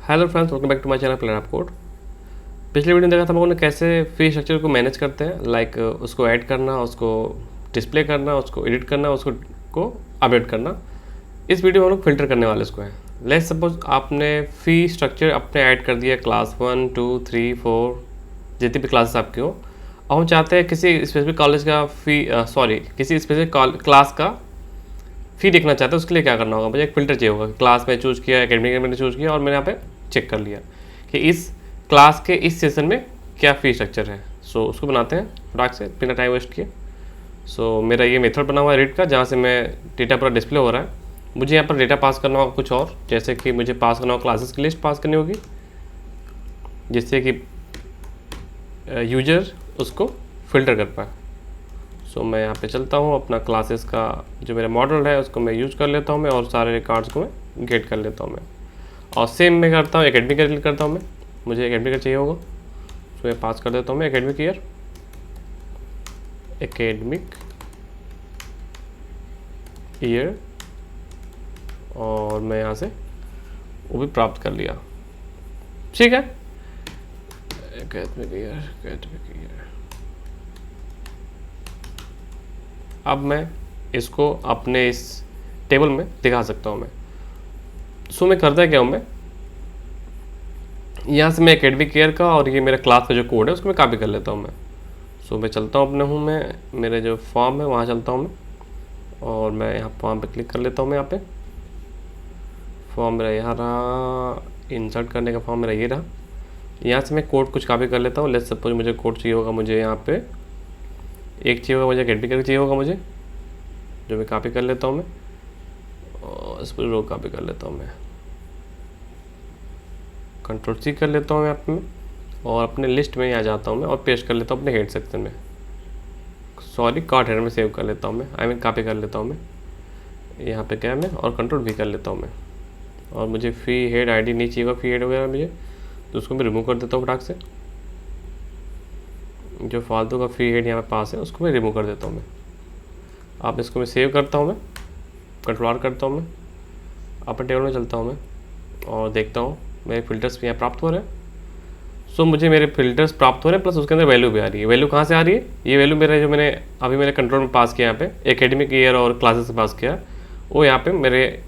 Hello friends, welcome back to my channel plain code. पिछले video में देखा था हम लोगों ने कैसे फी स्ट्रक्चर को मैनेज करते हैं, लाइक उसको ऐड करना, उसको डिस्प्ले करना, उसको एडिट करना, उसको को अपडेट करना। इस वीडियो में हम लोग फिल्टर करने वाले उसको हैं। लेट्स सपोज आपने फी स्ट्रक्चर अपने ऐड कर दिया क्लास 1, 2, 3, 4 जितनी भी क्लासेस आपकी हो। और हम चाहते हैं किसी स्पेसिफिक कॉलेज का किसी स्पेसिफिक क्लास का फी देखना चाहते हैं। उसके लिए क्या करना होगा, मुझे एक फ़िल्टर चाहिए होगा। क्लास में चूज़ किया, एकेडमिक मैंने चूज़ किया और मैंने यहाँ पे चेक कर लिया कि इस क्लास के इस सेशन में क्या फ़ी स्ट्रक्चर है। सो उसको बनाते हैं फटाक से बिना टाइम वेस्ट किए। सो मेरा ये मेथड बना हुआ है रीड का, जहाँ से मैं डेटा पूरा डिस्प्ले हो रहा है। मुझे यहाँ पर डेटा पास करना होगा कुछ और, जैसे कि मुझे पास करना होगा क्लासेस की लिस्ट पास करनी होगी, जिससे कि यूजर उसको फ़िल्टर कर पाए। सो मैं यहाँ पे चलता हूँ, अपना क्लासेस का जो मेरा मॉडल है उसको मैं यूज़ कर लेता हूँ मैं, और सारे रिकॉर्ड्स को मैं गेट कर लेता हूँ मैं। और सेम मैं करता हूँ एकेडमिक ईयर करता हूँ मैं, मुझे एकेडमिक ईयर चाहिए होगा। सो मैं पास कर देता हूँ मैं एकेडमिक ईयर, और मैं यहाँ से वो भी प्राप्त कर लिया। ठीक है, एकेडमिक ईयर। अब मैं इसको अपने इस टेबल में दिखा सकता हूँ मैं। सो मैं करता क्या हूँ, मैं यहाँ से मैं एकेडमिक ईयर का और ये मेरा क्लास का जो कोड है उसको मैं कॉपी कर लेता हूँ मैं। सो मैं चलता हूँ मैं मेरे जो फॉर्म है वहाँ चलता हूँ मैं, और मैं यहाँ फॉर्म पे क्लिक कर लेता हूँ मैं। यहाँ पे फॉर्म मेरा यहाँ रहा, इंसर्ट करने का फॉर्म मेरा ये रहा। यहाँ से मैं कोड कुछ कॉपी कर लेता हूँ। लेट्स सपोज मुझे कोड चाहिए होगा, मुझे यहाँ पे एक चाहिए होगा, मुझे एकेडमिक ईयर चाहिए होगा मुझे, जो मैं कॉपी कर लेता हूँ मैं, और इस पर रो कॉपी कर लेता हूँ मैं, कंट्रोल-C कर लेता हूँ मैं यहाँ पे, और अपने लिस्ट में आ जाता हूँ मैं और पेस्ट कर लेता हूँ अपने हेड सेक्शन में। कार्ड हेडर में सेव कर लेता हूँ मैं, कॉपी कर लेता हूँ मैं यहाँ पे क्या है मैं, और कंट्रोल-V कर लेता हूँ मैं। और मुझे फ़ी हेड आईडी नहीं चाहिए होगा, फ़ी हेड वगैरह मुझे, तो उसको मैं रिमूव कर देता हूँ फटाक से। जो फालतू का फ़ी हेड यहाँ पे पास है उसको मैं रिमूव कर देता हूँ मैं। अब इसको मैं सेव करता हूँ मैं, कंट्रोल-R करता हूँ मैं, अपने टेबल में चलता हूँ मैं और देखता हूँ मेरे फ़िल्टर्स भी यहाँ प्राप्त हो रहे हैं। सो मुझे मेरे फ़िल्टर्स प्राप्त हो रहे हैं, प्लस उसके अंदर वैल्यू भी आ रही है। वैल्यू कहाँ से आ रही है, ये वैल्यू मेरे जो मैंने अभी मेरे कंट्रोल में पास किया यहाँ पे एकेडमिक ईयर और क्लासेस से पास किया, वो यहाँ पे मेरे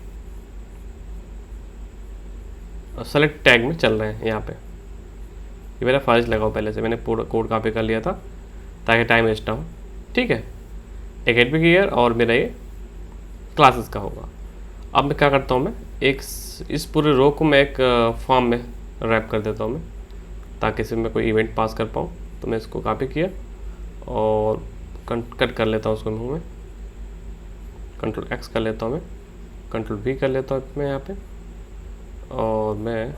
सेलेक्ट टैग में चल रहे हैं। यहाँ पे ये मेरा फर्ज लगा हो, पहले से मैंने पूरा कोड कॉपी कर लिया था ताकि टाइम वेस्ट ना हो। ठीक है, एकेडमिक ईयर और मेरा ये क्लासेस का होगा। अब मैं क्या करता हूँ, मैं इस पूरे रो को मैं एक फॉर्म में रैप कर देता हूँ मैं, ताकि इसमें मैं कोई इवेंट पास कर पाऊँ। तो मैं इसको कॉपी किया और कट कर लेता हूँ उसको मैं कंट्रोल-X कर लेता हूँ मैं, कंट्रोल-V कर लेता हूँ मैं यहाँ पे, और मैं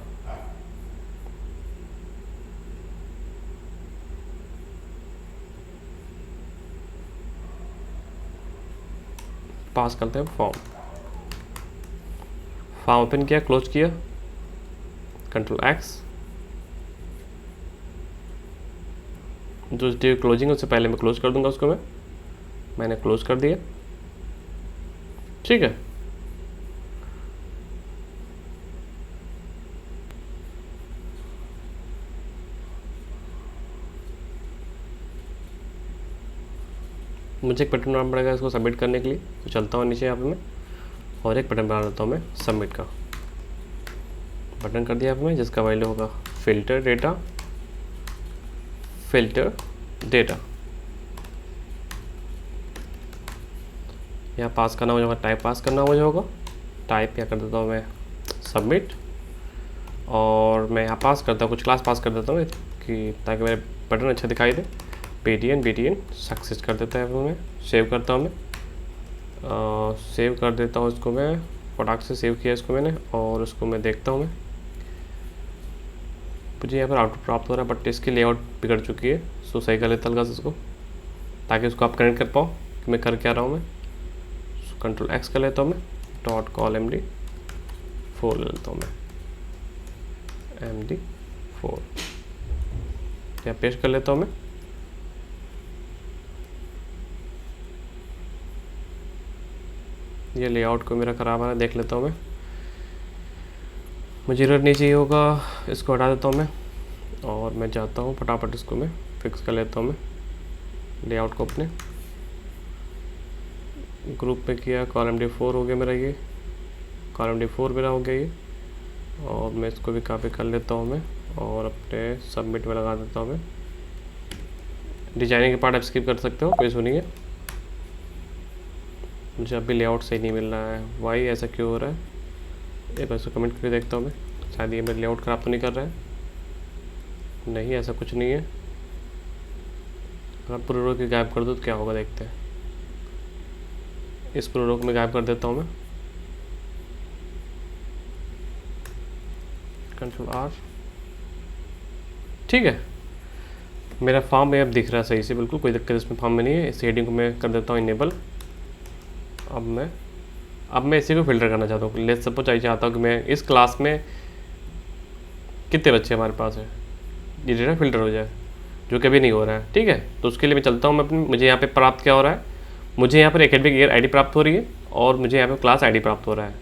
पास करते हैं फॉर्म ओपन किया, क्लोज किया, कंट्रोल-X। जो क्लोजिंग उससे पहले मैं क्लोज कर दूंगा उसको मैंने क्लोज कर दिया। ठीक है, मुझे एक बटन बनाना पड़ेगा इसको सबमिट करने के लिए। तो चलता हूँ नीचे यहाँ पे मैं, और एक बटन बना देता हूँ मैं सबमिट का। बटन कर दिया मैं, जिसका वैल्यू होगा फिल्टर डेटा। यहाँ पास करना मुझे होगा, टाइप पास करना मुझे होगा, टाइप क्या कर देता हूँ मैं सबमिट। और मैं यहाँ पास करता हूँ, कुछ क्लास पास कर देता हूँ कि ताकि मेरे बटन अच्छा दिखाई दे। BTN सक्सेस कर देता है वो, मैं सेव करता हूँ मैं, सेव कर देता हूँ इसको मैं, फटाक से सेव किया इसको मैंने, और उसको मैं देखता हूँ मैं। मुझे यहाँ पर आउटपुट प्राप्त हो रहा है, बट इसकी लेआउट बिगड़ चुकी है। सो सही कर लेता हल्का से इसको, ताकि उसको आप कनेक्ट कर पाओ कि मैं कर क्या रहा हूँ मैं। कंट्रोल-X कर लेता हूँ मैं, .call_MD4 ले लेता हूँ मैं, MD4 यहाँ पेस्ट कर लेता हूँ मैं। ये लेआउट को मेरा ख़राब आ रहा है, देख लेता हूँ मैं। मुझे एरर नहीं चाहिए होगा, इसको हटा देता हूँ मैं और मैं जाता हूँ फटाफट इसको मैं फिक्स कर लेता हूँ मैं लेआउट को अपने ग्रुप में किया, कॉलम D4 हो गया मेरा, ये कॉलम D4 मेरा हो गया ये, और मैं इसको भी कॉपी कर लेता हूँ मैं और अपने सबमिट में लगा देता हूँ मैं। डिजाइनिंग के पार्ट आप स्किप कर सकते हो, कोई सुनिए। मुझे अभी लेआउट सही नहीं मिल रहा है, वाई ऐसा क्यों हो रहा है? एक बार इसको कमेंट करके देखता हूँ मैं, शायद ये मेरा लेआउट ख़राब तो नहीं कर रहा है। नहीं, ऐसा कुछ नहीं है। अगर पूरे रो की गायब कर दूँ तो क्या होगा, देखते हैं। इस पूरे रो को मैं गायब कर देता हूँ मैं, Ctrl+R। ठीक है, मेरा फॉर्म में अब दिख रहा है सही से, बिल्कुल कोई दिक्कत इसमें फॉर्म में नहीं है। इस हेडिंग को मैं कर देता हूँ इनेबल। अब मैं इसी को फिल्टर करना चाहता हूँ। लेट्स सपोज आई चाहता हूँ कि मैं इस क्लास में कितने बच्चे हमारे पास है, ये डेटा फिल्टर हो जाए, जो कभी नहीं हो रहा है। ठीक है, तो उसके लिए मैं चलता हूँ मैं अपनी, मुझे यहाँ पे प्राप्त क्या हो रहा है, मुझे यहाँ पर एकेडमिक ईयर आईडी प्राप्त हो रही है और मुझे यहाँ पे क्लास आईडी प्राप्त हो रहा है।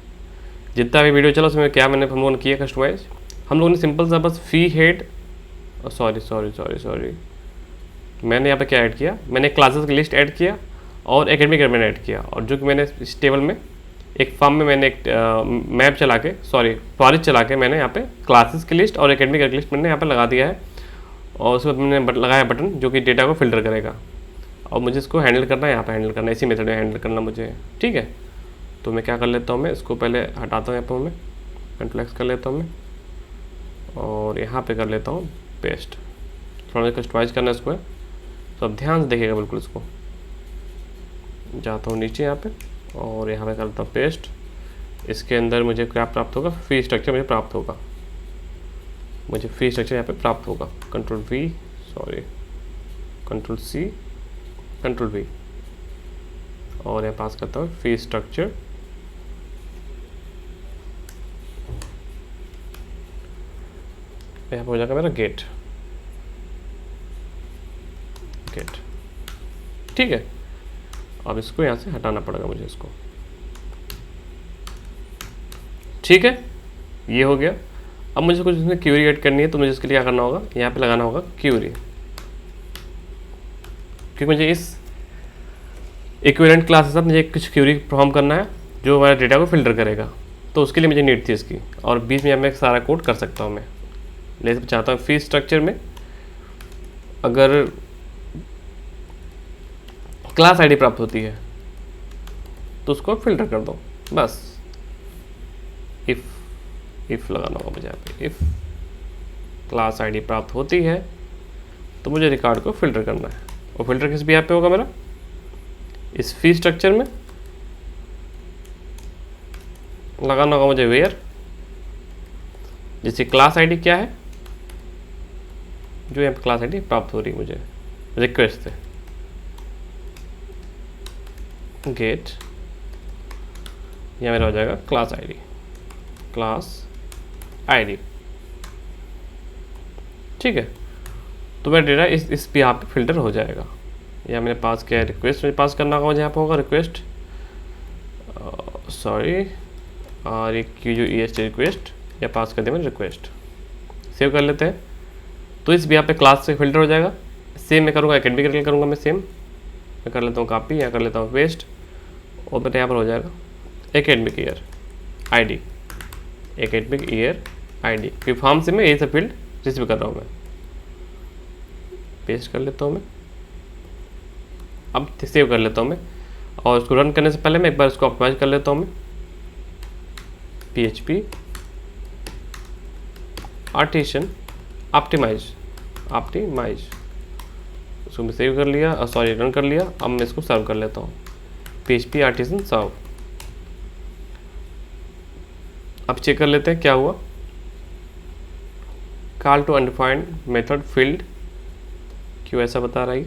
जितना भी वीडियो चला उसमें क्या हम लोगों ने किया कस्टमाइज, हम लोगों ने सिंपल सा बस फी हेड, सॉरी मैंने यहाँ पे क्या ऐड किया, मैंने क्लासेस की लिस्ट ऐड किया और एकेडमिक ईयर मैंने ऐड किया, और जो कि मैंने इस टेबल में एक फॉर्म में मैंने एक मैप चला के फॉरेस्ट चला के मैंने यहाँ पे क्लासेस की लिस्ट और एकेडमिक ईयर की लिस्ट मैंने यहाँ पे लगा दिया है, और उसके बाद मैंने लगाया बटन जो कि डेटा को फिल्टर करेगा, और मुझे इसको हैंडल करना है, यहाँ पे हैंडल करना है, इसी मेथड में हैंडल करना मुझे। ठीक है, तो मैं क्या कर लेता हूँ, मैं इसको पहले हटाता हूँ, यहाँ पर मैं Ctrl+X कर लेता हूँ मैं, और यहाँ पे कर लेता हूँ पेस्ट। थोड़ा मुझे कस्टमाइज करना है इसको, तो अब ध्यान से देखिएगा बिल्कुल। इसको जाता हूँ नीचे यहाँ पे और यहाँ पे करता हूँ पेस्ट। इसके अंदर मुझे क्या प्राप्त होगा, फी स्ट्रक्चर मुझे प्राप्त होगा, मुझे फी स्ट्रक्चर यहाँ पे प्राप्त होगा। Ctrl+C, Ctrl+V और यहाँ पास करता हूँ फी स्ट्रक्चर। यहाँ पे हो जाएगा मेरा गेट। ठीक है, अब इसको यहाँ से हटाना पड़ेगा मुझे इसको। ठीक है, ये हो गया। अब मुझे कुछ इसमें क्यूरी ऐड करनी है, तो मुझे इसके लिए क्या करना होगा, यहाँ पे लगाना होगा क्यूरी, क्योंकि मुझे इस इक्विवेलेंट क्लास के साथ मुझे कुछ क्यूरी परफॉर्म करना है जो हमारे डेटा को फिल्टर करेगा, तो उसके लिए मुझे नीड थी इसकी। और बीच में मैं सारा कोड कर सकता हूँ मैं, लेकिन चाहता हूँ फी स्ट्रक्चर में अगर क्लास आईडी प्राप्त होती है तो उसको फिल्टर कर दो, बस। इफ़ लगाना होगा मुझे यहाँ पे, इफ़ क्लास आईडी प्राप्त होती है तो मुझे रिकॉर्ड को फिल्टर करना है। और फिल्टर किस भी यहाँ पे होगा मेरा, इस फी स्ट्रक्चर में लगाना होगा मुझे वेयर, जैसे क्लास आईडी क्या है, जो यहाँ पे क्लास आईडी प्राप्त हो रही है मुझे रिक्वेस्ट से, गेट, यह मेरा हो जाएगा क्लास आईडी। ठीक है, तो मेरा डेटा इस पे यहाँ पे फिल्टर हो जाएगा। या मैंने पास किया रिक्वेस्ट, मुझे पास करना होगा मुझे यहाँ पे होगा रिक्वेस्ट, रिक्वेस्ट, या पास कर दिया मैंने रिक्वेस्ट। सेव कर लेते हैं, तो इस भी यहाँ पे क्लास से फिल्टर हो जाएगा। सेम मैं करूँगा एकेडमिक ईयर करूँगा, मैं सेम मैं कर लेता हूँ कॉपी, या कर लेता हूँ पेस्ट, और मेरे यहाँ पर हो जाएगा एकेडमिक ईयर आईडी, फिर फॉर्म से मैं ये सब फील्ड रिसीव कर रहा हूँ मैं। पेस्ट कर लेता हूँ मैं, अब सेव कर लेता हूँ मैं, और इसको रन करने से पहले मैं एक बार इसको ऑप्टिमाइज कर लेता हूँ मैं। PHP आर्टिसन ऑप्टिमाइज, इसको मैं सेव कर लिया, रन कर लिया। अब मैं इसको सर्व कर लेता हूँ, PHP आर्टिसन सर्व। अब चेक कर लेते हैं क्या हुआ। Call to undefined method field, क्यों ऐसा बता रहा है?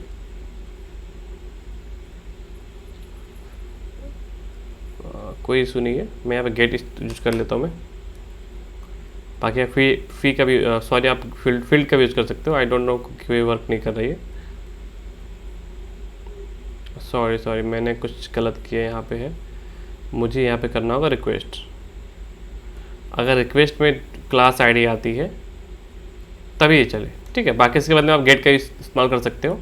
कोई इशू नहीं है, मैं यहाँ पे गेट यूज कर लेता हूँ मैं। बाकी आप फी का भी आप फील्ड का भी यूज कर सकते हो। आई डोंट नो क्यों ये वर्क नहीं कर रही है। सॉरी मैंने कुछ गलत किया यहाँ पे है, मुझे यहाँ पे करना होगा रिक्वेस्ट। अगर रिक्वेस्ट में क्लास आईडी आती है तभी ये चले, ठीक है। बाकी इसके बदले आप गेट का इस्तेमाल कर सकते हो।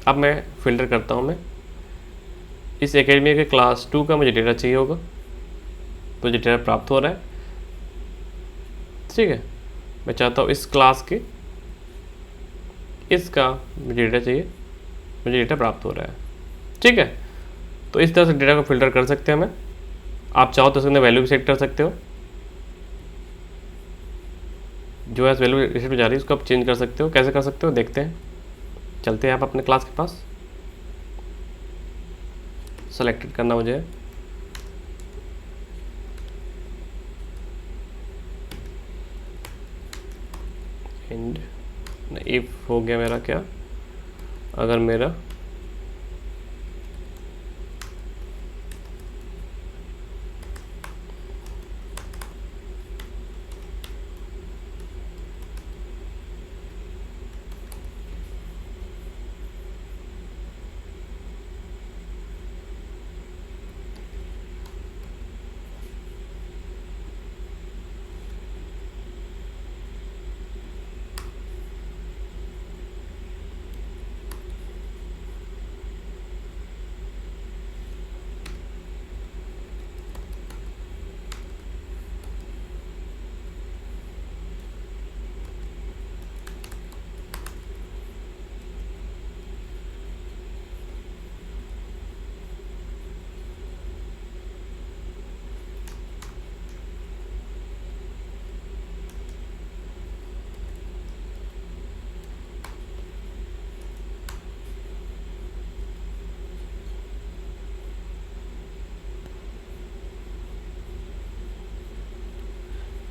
अब मैं फ़िल्टर करता हूँ। मैं इस एकेडमी के क्लास 2 का मुझे डेटा चाहिए होगा, मुझे डेटा प्राप्त हो रहा है, ठीक है। मैं चाहता हूँ इस क्लास के इसका मुझे डेटा चाहिए, मुझे डेटा प्राप्त हो रहा है, ठीक है। तो इस तरह से डेटा को फिल्टर कर सकते हैं हमें। आप चाहो तो इसके अंदर वैल्यू भी सेट कर सकते हो, जो है वैल्यू रिसेट में जा रही है उसको आप चेंज कर सकते हो। कैसे कर सकते हो देखते हैं, चलते हैं आप अपने क्लास के पास। सेलेक्टेड करना मुझे, एंड इफ हो गया मेरा क्या, अगर मेरा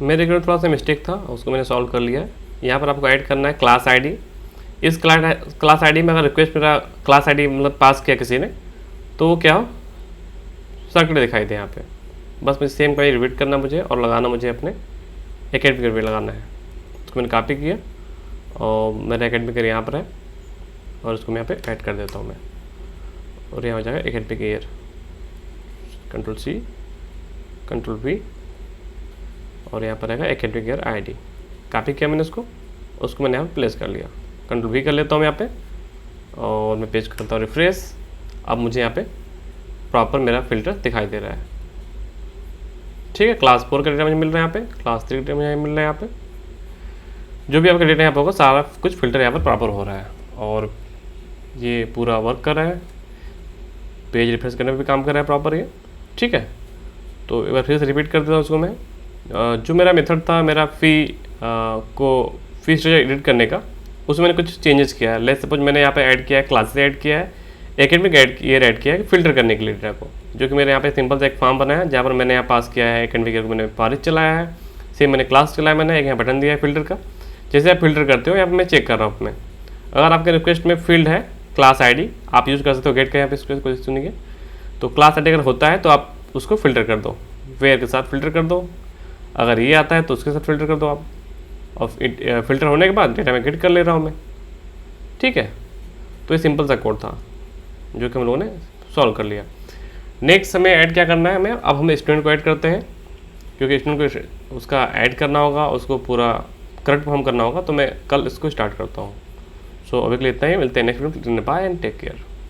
मेरे में थोड़ा सा मिस्टेक था, उसको मैंने सॉल्व कर लिया है। यहाँ पर आपको ऐड करना है क्लास आईडी। इस क्लास आईडी में अगर रिक्वेस्ट मेरा क्लास आईडी मतलब पास किया किसी ने तो वो क्या हो, सर्कल दिखाई दे यहाँ पे। बस मुझे सेम का रिपीट करना मुझे और लगाना मुझे अपने एकेडमिक पे लगाना है। उसको मैंने कॉपी किया और मेरा एकेडमिक यहाँ पर है और उसको मैं यहाँ पे ऐड कर देता हूँ मैं, और यहाँ हो जाएगा एकेडमिक ईयर। Ctrl+C Ctrl+V और यहाँ पर रहेगा एकेडमिक ईयर आईडी। कॉपी किया मैंने उसको मैंने यहाँ पर प्लेस कर लिया। Ctrl+V कर लेता हूँ यहाँ पे और मैं पेज करता हूँ रिफ्रेश। अब मुझे यहाँ पे प्रॉपर मेरा फिल्टर दिखाई दे रहा है, ठीक है। क्लास 4 का डेटा मुझे मिल रहा है यहाँ पे, क्लास 3 का डेटा मुझे मिल रहा है यहाँ पे। जो भी आपका डेटा यहाँ पर होगा सारा कुछ फिल्टर यहाँ पर प्रॉपर हो रहा है और ये पूरा वर्क कर रहा है। पेज रिफ्रेश करने में भी काम कर रहा है प्रॉपर ये, ठीक है। तो एक बार फिर से रिपीट कर देता हूँ उसको मैं। जो मेरा मेथड था मेरा फी स्ट्रक्चर एडिट करने का, उसमें मैंने कुछ चेंजेस किया है। लेट्स सपोज मैंने यहाँ पे ऐड किया है क्लासेस ऐड किया है, एकेडमिक ईयर ऐड किया है फिल्टर करने के लिए डेटा को, जो कि मेरे यहाँ पे सिंपल सा एक फॉर्म बनाया है जहाँ पर मैंने यहाँ पास किया है एकेडमिक ईयर को मैंने पारित चलाया है। सेम मैंने क्लास चलाया, मैंने एक यहाँ बटन दिया है फिल्टर का। जैसे आप फिल्टर करते हो यहाँ पर मैं चेक कर रहा हूँ अपने, अगर आपके रिक्वेस्ट में फील्ड है क्लास आई आप यूज़ कर सकते हो गेट का। यहाँ पे कोशिश सुनिए, तो क्लास आई अगर होता है तो आप उसको फिल्टर कर दो, वेयर के साथ फिल्टर कर दो। अगर ये आता है तो उसके साथ फिल्टर कर दो आप, और फिल्टर होने के बाद डेटा में गेट कर ले रहा हूँ मैं, ठीक है। तो ये सिंपल सा कोड था जो कि हम लोगों ने सॉल्व कर लिया। नेक्स्ट हमें ऐड क्या करना है, अब हम स्टूडेंट को ऐड करते हैं, क्योंकि स्टूडेंट को उसका ऐड करना होगा, उसको पूरा करेक्ट परफॉर्म करना होगा। तो मैं कल इसको स्टार्ट करता हूँ। सो अभी के लिए इतना ही, मिलते हैं next video. Bye and take care.